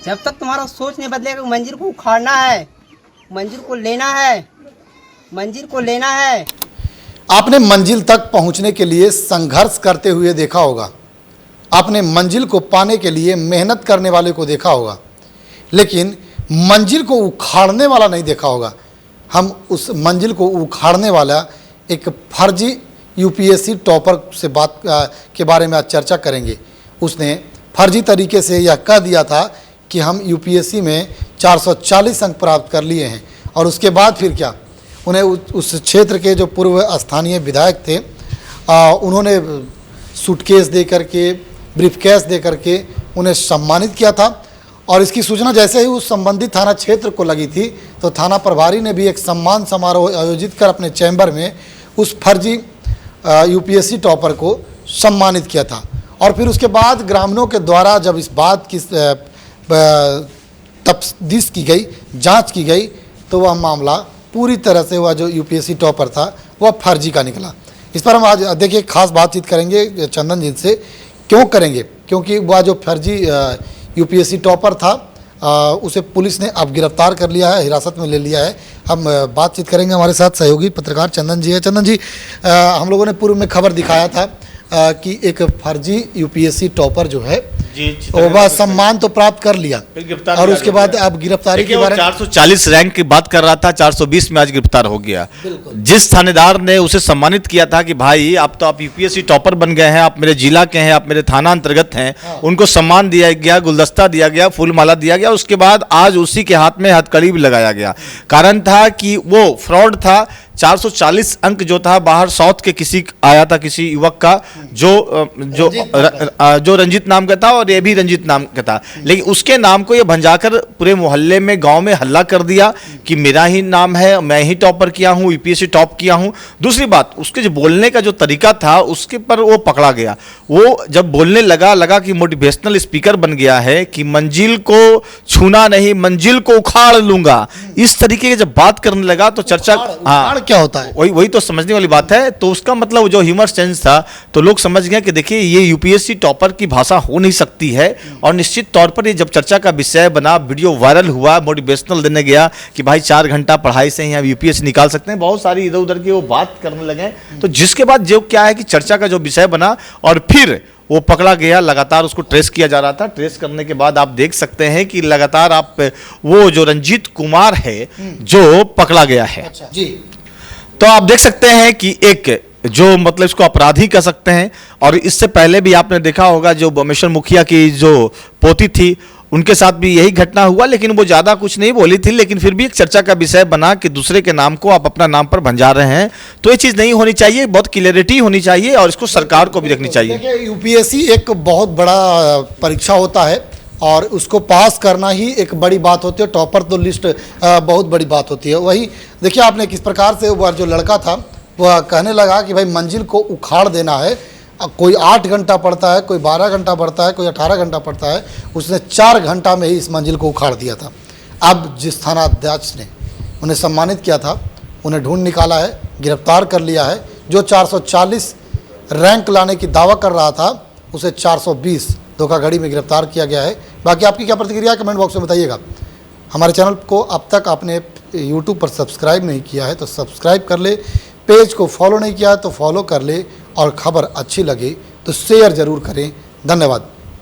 जब तक तुम्हारा सोच नहीं बदलेगा, मंजिल को उखाड़ना है, मंजिल को लेना है, मंजिल को लेना है। आपने मंजिल तक पहुंचने के लिए संघर्ष करते हुए देखा होगा, आपने मंजिल को पाने के लिए मेहनत करने वाले को देखा होगा, लेकिन मंजिल को उखाड़ने वाला नहीं देखा होगा। हम उस मंजिल को उखाड़ने वाला एक फर्जी यूपीएससी टॉपर से बात के बारे में आज चर्चा करेंगे। उसने फर्जी तरीके से यह कह दिया था कि हम यूपीएससी में 440 अंक प्राप्त कर लिए हैं, और उसके बाद फिर क्या, उन्हें उस क्षेत्र के जो पूर्व स्थानीय विधायक थे उन्होंने सूटकेस दे करके, ब्रीफकेस दे करके उन्हें सम्मानित किया था। और इसकी सूचना जैसे ही उस संबंधित थाना क्षेत्र को लगी थी तो थाना प्रभारी ने भी एक सम्मान समारोह आयोजित कर अपने चैम्बर में उस फर्जी यूपीएससी टॉपर को सम्मानित किया था। और फिर उसके बाद ग्रामीणों के द्वारा जब इस बात की तफ्तीश की गई, जांच की गई, तो वह मामला पूरी तरह से वह जो यूपीएससी टॉपर था वह फर्जी का निकला। इस पर हम आज देखिए खास बातचीत करेंगे चंदन जी से। क्यों करेंगे? क्योंकि वह जो फर्जी यूपीएससी टॉपर था उसे पुलिस ने अब गिरफ्तार कर लिया है, हिरासत में ले लिया है। हम बातचीत करेंगे, हमारे साथ सहयोगी पत्रकार चंदन जी है। चंदन जी, हम लोगों ने पूर्व में खबर दिखाया था कि एक फर्जी यूपीएससी टॉपर जो है वह सम्मान तो प्राप्त कर लिया, और उसके बाद अब गिरफ्तारी के बारे में 440 रैंक की बात कर रहा था, 420 में आज गिरफ्तार हो गया। जिस थानेदार ने उसे सम्मानित किया था कि भाई आप यूपीएससी टॉपर बन गए हैं, आप मेरे जिला के हैं, आप मेरे थाना अंतर्गत हैं, उनको सम्मान दिया गया, गुलदस्ता दिया गया, फूल माला दिया गया। उसके बाद आज उसी के हाथ में हथकड़ी भी लगाया गया। कारण था कि वो फ्रॉड था। 440 अंक जो था बाहर साउथ के किसी आया था, किसी युवक का जो रंजीत नाम का था, और ये भी रंजीत नाम का था, लेकिन उसके नाम को ये भंजाकर पूरे मोहल्ले में, गांव में हल्ला कर दिया कि मेरा ही नाम है, मैं ही टॉपर किया हूं, यूपीएससी टॉप किया हूं। दूसरी बात, उसके जो बोलने का जो तरीका था उसके पर वो पकड़ा गया। वो जब बोलने लगा कि मोटिवेशनल स्पीकर बन गया है कि मंजिल को छूना नहीं, मंजिल को उखाड़ लूंगा, इस तरीके की जब बात करने लगा तो चर्चा क्या होता है वही तो समझने वाली बात है। तो उसका मतलब जो ह्यूमर सेंस था, तो लोग समझ गए कि देखिए ये यूपीएससी टॉपर की भाषा हो नहीं सकती है। और निश्चित तौर पर ये जब चर्चा का विषय बना, वीडियो वायरल हुआ, मोटिवेशनल देने गया कि भाई 4 घंटा पढ़ाई से ही आप यूपीएससी निकाल सकते हैं, बहुत सारी इधर उधर की वो बात करने लगे। तो जिसके बाद जो क्या है कि चर्चा का जो विषय बना और फिर वो पकड़ा गया, लगातार उसको ट्रेस किया जा रहा था। ट्रेस करने के बाद आप देख सकते हैं कि लगातार वो जो रंजीत कुमार है जो पकड़ा गया है। अच्छा जी, तो आप देख सकते हैं कि एक जो मतलब इसको अपराधी कह सकते हैं। और इससे पहले भी आपने देखा होगा जो बमेश्वर मुखिया की जो पोती थी उनके साथ भी यही घटना हुआ, लेकिन वो ज्यादा कुछ नहीं बोली थी, लेकिन फिर भी एक चर्चा का विषय बना कि दूसरे के नाम को आप अपना नाम पर भंजा रहे हैं। तो ये चीज नहीं होनी चाहिए, बहुत क्लियरिटी होनी चाहिए और इसको सरकार को भी रखनी चाहिए। देखिए, यूपीएससी एक बहुत बड़ा परीक्षा होता है और उसको पास करना ही एक बड़ी बात होती है। टॉपर तो लिस्ट बहुत बड़ी बात होती है। वही देखिए आपने किस प्रकार से वह जो लड़का था वह कहने लगा कि भाई मंजिल को उखाड़ देना है। कोई 8 घंटा पढ़ता है, कोई 12 घंटा पढ़ता है, कोई 18 घंटा पढ़ता है, उसने 4 घंटा में ही इस मंजिल को उखाड़ दिया था। अब जिस थाना अध्यक्ष ने उन्हें सम्मानित किया था उन्हें ढूंढ निकाला है, गिरफ्तार कर लिया है। जो 440 रैंक लाने की दावा कर रहा था उसे 420 धोखाधड़ी में गिरफ्तार किया गया है। बाकी आपकी क्या प्रतिक्रिया कमेंट बॉक्स में बताइएगा। हमारे चैनल को अब तक आपने यूट्यूब पर सब्सक्राइब नहीं किया है तो सब्सक्राइब कर ले, पेज को फॉलो नहीं किया है तो फॉलो कर ले, और खबर अच्छी लगे तो शेयर ज़रूर करें। धन्यवाद।